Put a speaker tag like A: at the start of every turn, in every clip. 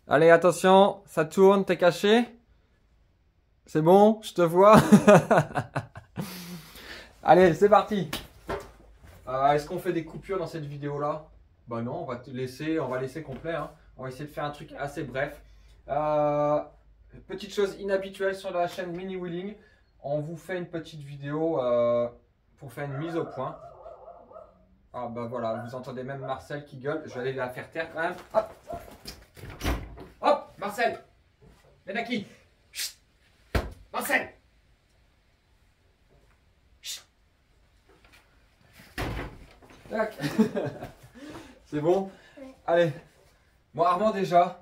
A: Allez, attention, ça tourne, t'es caché? C'est bon, je te vois. Allez, c'est parti. Est-ce qu'on fait des coupures dans cette vidéo-là? Bah non, on va laisser complet, hein. On va essayer de faire un truc assez bref. Euh, Petite chose inhabituelle sur la chaîne Mini Wheeling. On vous fait une petite vidéo pour faire une mise au point. Ah bah voilà, vous entendez même Marcel qui gueule. Je vais aller la faire taire quand même. Hop, hop, Marcel, viens aquí. Chut. Marcel. Chut. Tac. C'est bon?
B: Ouais.
A: Allez. Bon Armand déjà,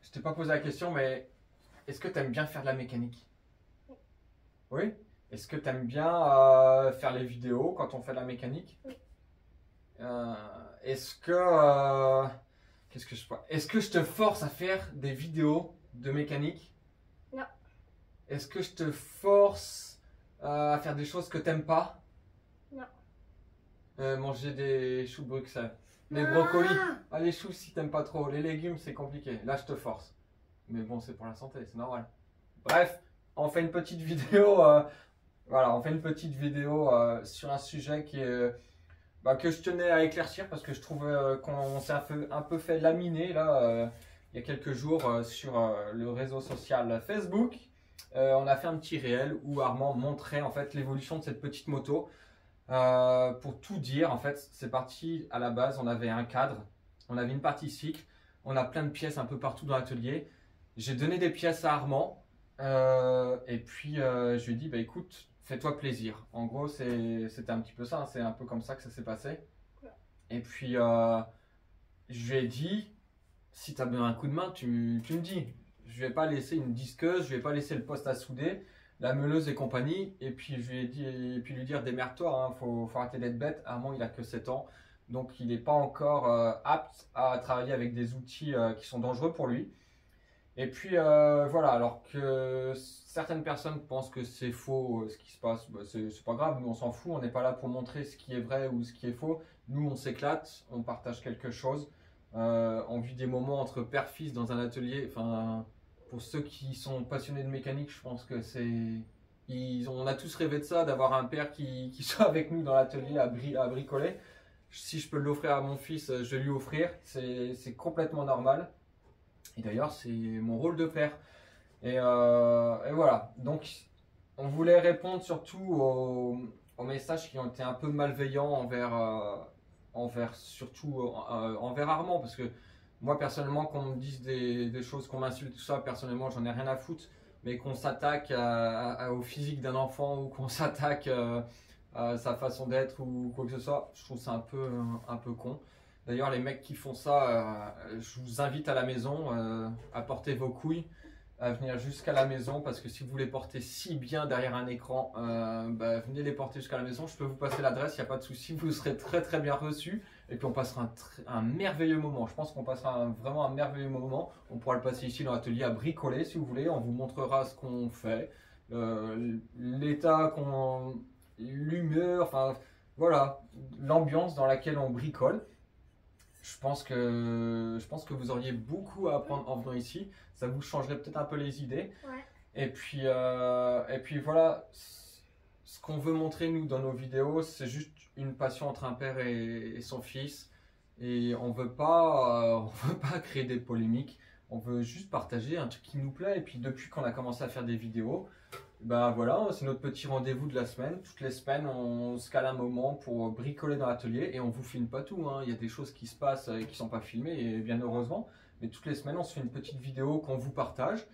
A: je t'ai pas posé la question, mais est-ce que tu aimes bien faire de la mécanique? Oui? Est-ce que tu aimes bien faire les vidéos quand on fait de la mécanique?
B: Oui.
A: Euh, est-ce que qu'est-ce que je est-ce que je te force à faire des vidéos de mécanique?
B: Non.
A: Est-ce que je te force à faire des choses que t'aimes pas?
B: Non.
A: Manger des choux de Bruxelles. Les
B: Ah.
A: brocolis. Ah, les choux si t'aimes pas trop. Les légumes c'est compliqué. Là je te force. Mais bon c'est pour la santé, c'est normal. Bref, on fait une petite vidéo. Voilà, on fait une petite vidéo sur un sujet qui est, que je tenais à éclaircir parce que je trouve qu'on s'est un peu fait laminer là il y a quelques jours sur le réseau social Facebook. On a fait un petit réel où Armand montrait en fait l'évolution de cette petite moto. Pour tout dire, en fait, c'est parti à la base. On avait un cadre, on avait une partie cycle, on a plein de pièces un peu partout dans l'atelier. J'ai donné des pièces à Armand et puis je lui ai dit bah écoute, fais-toi plaisir. En gros, c'était un petit peu ça, hein, c'est un peu comme ça que ça s'est passé. Et puis je lui ai dit si tu as besoin d'un coup de main, tu me dis. Je vais pas laisser une disqueuse, je vais pas laisser le poste à souder, la meuleuse et compagnie. Et puis je lui ai dit, et puis lui dire démerde-toi, hein, faut arrêter d'être bête. Armand, il a que 7 ans, donc il n'est pas encore apte à travailler avec des outils qui sont dangereux pour lui. Et puis voilà, alors que certaines personnes pensent que c'est faux ce qui se passe, bah, c'est pas grave, nous on s'en fout, on n'est pas là pour montrer ce qui est vrai ou ce qui est faux. Nous on s'éclate, on partage quelque chose, on vit des moments entre père-fils dans un atelier. Enfin, pour ceux qui sont passionnés de mécanique, je pense que on a tous rêvé de ça, d'avoir un père qui soit avec nous dans l'atelier à bricoler. Si je peux l'offrir à mon fils, je vais lui offrir, c'est complètement normal. Et d'ailleurs, c'est mon rôle de père. Et voilà. Donc, on voulait répondre surtout aux messages qui ont été un peu malveillants envers Armand. Parce que moi, personnellement, qu'on me dise des choses, qu'on m'insulte, tout ça, personnellement, j'en ai rien à foutre. Mais qu'on s'attaque au physique d'un enfant ou qu'on s'attaque à sa façon d'être ou quoi que ce soit, je trouve ça un peu con. D'ailleurs, les mecs qui font ça, je vous invite à la maison à porter vos couilles, à venir jusqu'à la maison parce que si vous les portez si bien derrière un écran, venez les porter jusqu'à la maison. Je peux vous passer l'adresse, il n'y a pas de souci, vous serez très très bien reçus et puis on passera un merveilleux moment. Je pense qu'on passera vraiment un merveilleux moment. On pourra le passer ici dans l'atelier à bricoler si vous voulez. On vous montrera ce qu'on fait, l'état l'humeur, enfin voilà, l'ambiance dans laquelle on bricole. Je pense que vous auriez beaucoup à apprendre en venant ici. Ça vous changerait peut-être un peu les idées.
B: Ouais.
A: Et puis voilà, ce qu'on veut montrer nous dans nos vidéos, c'est juste une passion entre un père et son fils. Et on veut pas créer des polémiques. On veut juste partager un truc qui nous plaît. Et puis depuis qu'on a commencé à faire des vidéos, bah voilà, c'est notre petit rendez-vous de la semaine. Toutes les semaines, on se cale un moment pour bricoler dans l'atelier et on vous filme pas tout, hein. Il y a des choses qui se passent et qui sont pas filmées, et bien heureusement. Mais toutes les semaines, on se fait une petite vidéo qu'on vous partage.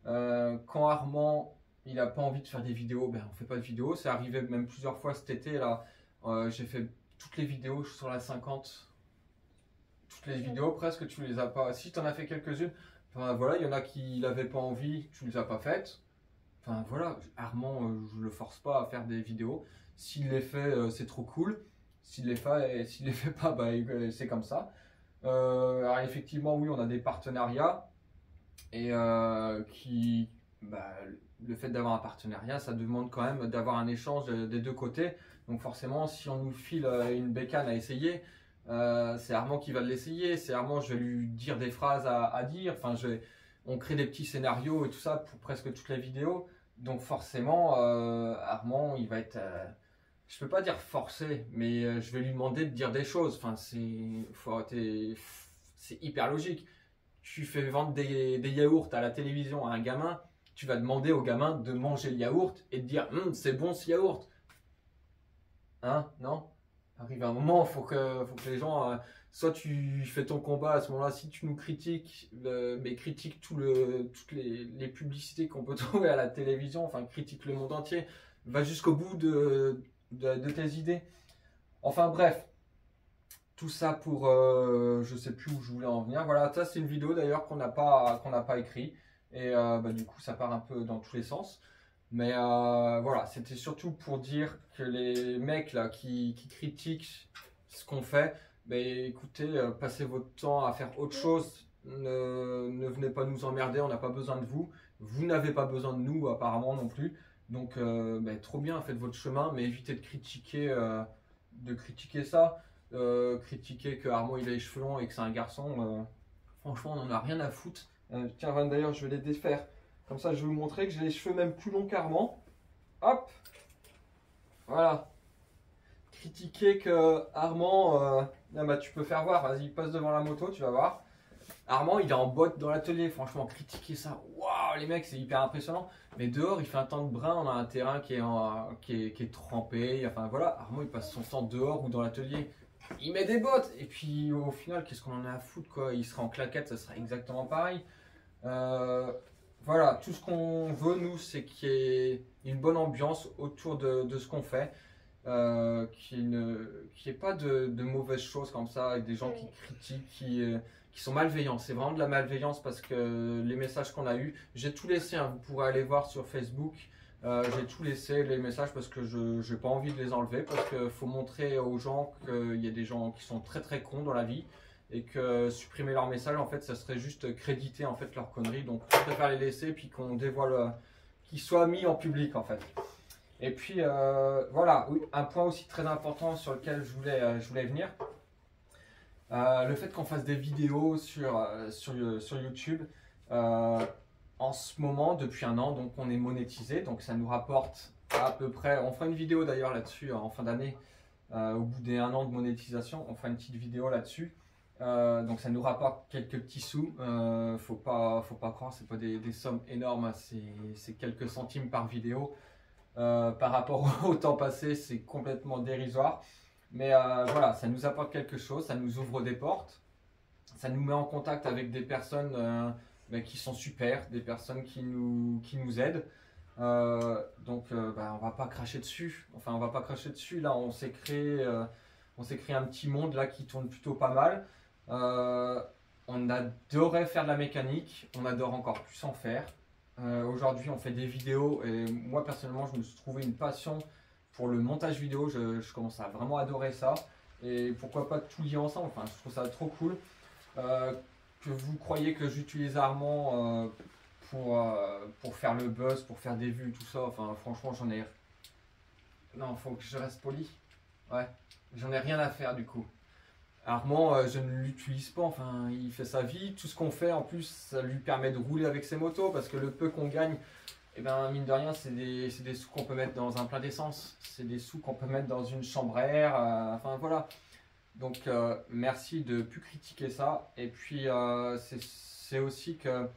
A: Quand Armand il a pas envie de faire des vidéos, ben on fait pas de vidéos. C'est arrivé même plusieurs fois cet été là. J'ai fait toutes les vidéos, je suis sur la 50. Toutes les vidéos presque, tu les as pas. Si tu en as fait quelques-unes, enfin voilà, il y en a qui n'avaient pas envie, tu les as pas faites. Enfin voilà, Armand, je le force pas à faire des vidéos. S'il les fait, c'est trop cool. S'il les fait pas, bah, c'est comme ça. Alors effectivement, oui, on a des partenariats et le fait d'avoir un partenariat, ça demande quand même d'avoir un échange des deux côtés. Donc forcément, si on nous file une bécane à essayer, c'est Armand qui va l'essayer, c'est Armand, je vais lui dire des phrases à dire, enfin on crée des petits scénarios et tout ça pour presque toutes les vidéos, donc forcément Armand il va être, je peux pas dire forcé, mais je vais lui demander de dire des choses, enfin c'est hyper logique. Tu fais vendre des yaourts à la télévision à un gamin, tu vas demander au gamin de manger le yaourt et de dire c'est bon ce yaourt. Hein? Non? Arrive un moment, faut que les gens. Soit tu fais ton combat à ce moment-là, si tu nous critiques, mais critique toutes les publicités qu'on peut trouver à la télévision, enfin critique le monde entier, va jusqu'au bout de tes idées. Enfin bref, tout ça pour. Je sais plus où je voulais en venir. Voilà, ça c'est une vidéo d'ailleurs qu'on n'a pas écrit. Et du coup, ça part un peu dans tous les sens. Mais voilà, c'était surtout pour dire que les mecs là qui critiquent ce qu'on fait, écoutez, passez votre temps à faire autre chose. Ne venez pas nous emmerder, on n'a pas besoin de vous. Vous n'avez pas besoin de nous apparemment non plus. Donc trop bien, faites votre chemin, mais évitez de critiquer ça. Critiquer que Armand il a les cheveux longs et que c'est un garçon. Franchement, on n'en a rien à foutre. Tiens, d'ailleurs, je vais les défaire. Comme ça, je vais vous montrer que j'ai les cheveux même plus longs qu'Armand. Hop! Voilà. Critiquer que Armand... tu peux faire voir. Vas-y, passe devant la moto, tu vas voir. Armand, il est en botte dans l'atelier. Franchement, critiquer ça. Waouh, les mecs, c'est hyper impressionnant. Mais dehors, il fait un temps de brin. On a un terrain qui est trempé. Enfin, voilà. Armand, il passe son temps dehors ou dans l'atelier. Il met des bottes. Et puis, au final, qu'est-ce qu'on en a à foutre, quoi? Il sera en claquette, ça sera exactement pareil. Voilà, tout ce qu'on veut, nous, c'est qu'il y ait une bonne ambiance autour de ce qu'on fait, qu'il n'y ait pas de mauvaises choses comme ça, avec des gens qui critiquent, qui sont malveillants. C'est vraiment de la malveillance parce que les messages qu'on a eus, j'ai tout laissé, hein, vous pourrez aller voir sur Facebook, j'ai tout laissé les messages parce que je n'ai pas envie de les enlever, parce qu'il faut montrer aux gens qu'il y a des gens qui sont très très cons dans la vie. Et que supprimer leur message, en fait, ça serait juste créditer en fait leur connerie. Donc, je préfère les laisser puis qu'on dévoile, qu'ils soient mis en public en fait. Et puis voilà, oui, un point aussi très important sur lequel je voulais venir, le fait qu'on fasse des vidéos sur YouTube. En ce moment, depuis un an, donc on est monétisé, donc ça nous rapporte à peu près. On fera une vidéo d'ailleurs là-dessus en fin d'année, au bout des 1 an de monétisation, on fera une petite vidéo là-dessus. Donc ça nous rapporte quelques petits sous, faut pas croire, c'est pas des sommes énormes, hein, c'est quelques centimes par vidéo. Par rapport au temps passé, c'est complètement dérisoire. Mais voilà, ça nous apporte quelque chose, ça nous ouvre des portes, ça nous met en contact avec des personnes qui sont super, des personnes qui nous aident. Donc on va pas cracher dessus, enfin on va pas cracher dessus, là on s'est créé un petit monde là qui tourne plutôt pas mal. On adorait faire de la mécanique, on adore encore plus en faire. Aujourd'hui on fait des vidéos et moi personnellement je me suis trouvé une passion pour le montage vidéo, je commence à vraiment adorer ça. Et pourquoi pas tout lier ensemble, enfin je trouve ça trop cool. Que vous croyez que j'utilise Armand pour faire le buzz, pour faire des vues, tout ça, enfin franchement j'en ai... Non, faut que je reste poli. Ouais, j'en ai rien à faire du coup. Armand, je ne l'utilise pas, enfin il fait sa vie, tout ce qu'on fait en plus ça lui permet de rouler avec ses motos parce que le peu qu'on gagne, eh ben, mine de rien c'est des sous qu'on peut mettre dans un plein d'essence, c'est des sous qu'on peut mettre dans une chambre à air, enfin voilà. Donc merci de plus critiquer ça. Et puis c'est aussi que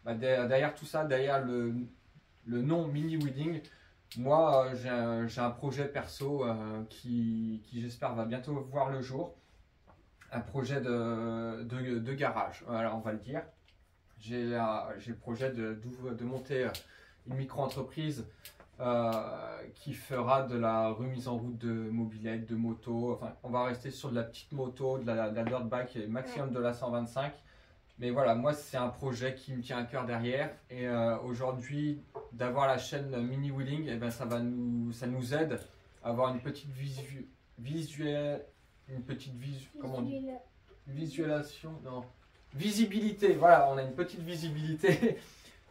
A: derrière tout ça, derrière le nom Mini Wedding, moi j'ai un projet perso qui j'espère va bientôt voir le jour. Un projet de garage, voilà, on va le dire. J'ai le projet de monter une micro-entreprise qui fera de la remise en route de mobylettes, de motos. Enfin, on va rester sur de la petite moto, de la dirt bike et maximum de la 125. Mais voilà, moi c'est un projet qui me tient à cœur derrière. Et aujourd'hui, d'avoir la chaîne Mini Wheeling, eh ben, ça nous aide à avoir une petite visibilité. Voilà, on a une petite visibilité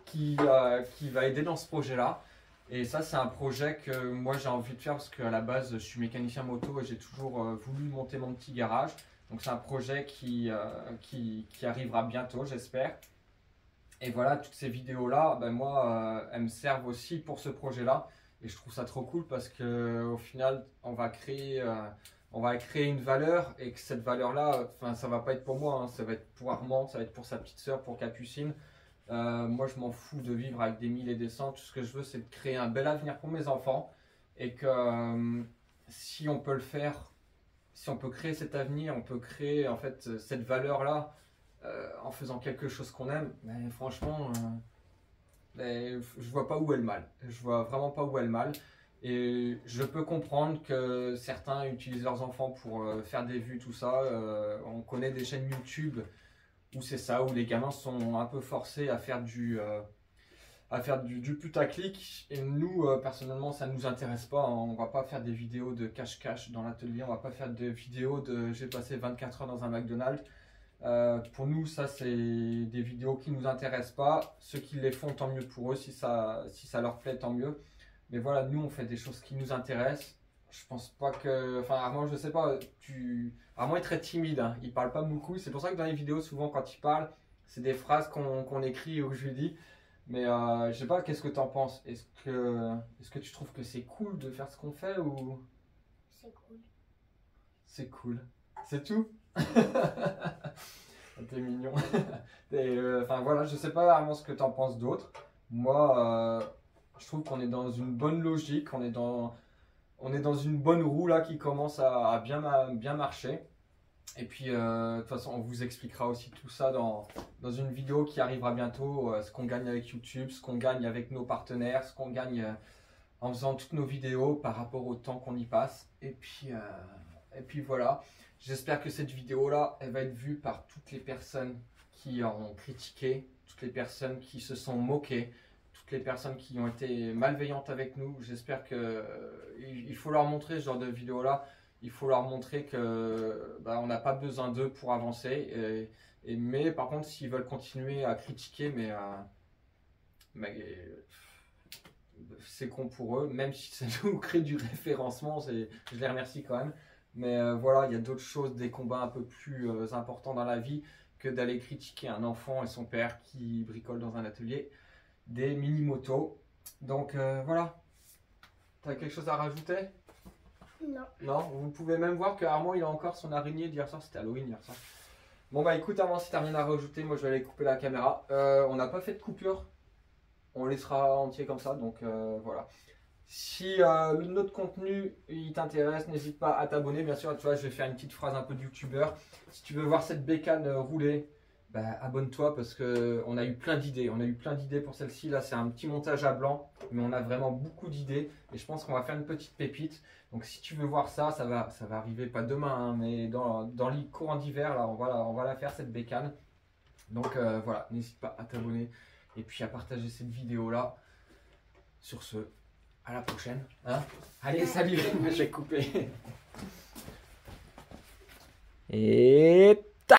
A: qui va aider dans ce projet-là. Et ça, c'est un projet que moi j'ai envie de faire parce qu'à la base, je suis mécanicien moto et j'ai toujours voulu monter mon petit garage. Donc c'est un projet qui arrivera bientôt, j'espère. Et voilà, toutes ces vidéos-là, ben moi, elles me servent aussi pour ce projet-là. Et je trouve ça trop cool parce qu'au final, on va créer une valeur et que cette valeur-là, enfin, ça va pas être pour moi, hein, ça va être pour Armand, ça va être pour sa petite sœur, pour Capucine. Moi, je m'en fous de vivre avec des 1000 et des cents. Tout ce que je veux, c'est de créer un bel avenir pour mes enfants. Et que si on peut le faire, si on peut créer cet avenir, on peut créer en fait cette valeur-là en faisant quelque chose qu'on aime, mais franchement, je vois pas où est le mal. Je vois vraiment pas où est le mal. Et je peux comprendre que certains utilisent leurs enfants pour faire des vues, tout ça. On connaît des chaînes YouTube où c'est ça, où les gamins sont un peu forcés à faire du putaclic. Et nous, personnellement, ça ne nous intéresse pas, hein. On va pas faire des vidéos de cache-cache dans l'atelier. On va pas faire des vidéos de j'ai passé 24 heures dans un McDonald's. Pour nous, ça, c'est des vidéos qui ne nous intéressent pas. Ceux qui les font, tant mieux pour eux. Si ça leur plaît, tant mieux. Mais voilà, nous, on fait des choses qui nous intéressent. Je pense pas que... Enfin, Armand, je sais pas, Armand est très timide, hein. Il parle pas beaucoup. C'est pour ça que dans les vidéos, souvent, quand il parle, c'est des phrases qu'on écrit ou que je lui dis. Mais je sais pas, qu'est-ce que tu en penses? Est-ce que tu trouves que c'est cool de faire ce qu'on fait ou...
B: C'est cool.
A: C'est cool. C'est tout? T'es mignon. Enfin voilà, je sais pas vraiment ce que tu en penses d'autre. Moi, je trouve qu'on est dans une bonne logique, on est dans une bonne roue là qui commence à bien marcher. Et puis, de toute façon, on vous expliquera aussi tout ça dans une vidéo qui arrivera bientôt, ce qu'on gagne avec YouTube, ce qu'on gagne avec nos partenaires, ce qu'on gagne en faisant toutes nos vidéos par rapport au temps qu'on y passe. Et puis voilà, j'espère que cette vidéo-là, elle va être vue par toutes les personnes qui ont critiqué, toutes les personnes qui se sont moquées, toutes les personnes qui ont été malveillantes avec nous. J'espère qu'il faut leur montrer ce genre de vidéo-là. Il faut leur montrer que on n'a pas besoin d'eux pour avancer. Mais par contre, s'ils veulent continuer à critiquer, c'est con pour eux, même si ça nous crée du référencement, je les remercie quand même. Mais voilà, il y a d'autres choses, des combats un peu plus importants dans la vie que d'aller critiquer un enfant et son père qui bricole dans un atelier des mini-motos. Donc voilà, t'as quelque chose à rajouter?
B: Non.
A: Non, vous pouvez même voir que Armand il a encore son araignée d'hier soir, c'était Halloween hier soir. Bon bah écoute Armand, si t'as rien à rajouter, moi je vais aller couper la caméra. On n'a pas fait de coupure, on laissera entier comme ça, donc voilà. Si notre contenu il t'intéresse, n'hésite pas à t'abonner. Bien sûr, tu vois, je vais faire une petite phrase un peu de youtubeur. Si tu veux voir cette bécane rouler, abonne-toi parce qu'on a eu plein d'idées. On a eu plein d'idées pour celle-ci. Là, c'est un petit montage à blanc, mais on a vraiment beaucoup d'idées. Et je pense qu'on va faire une petite pépite. Donc, si tu veux voir ça, ça va arriver pas demain, hein, mais dans le courant d'hiver, là, on va la faire cette bécane. Donc voilà, n'hésite pas à t'abonner et puis à partager cette vidéo-là. Sur ce, à la prochaine. Hein, allez, salut, je vais couper. Et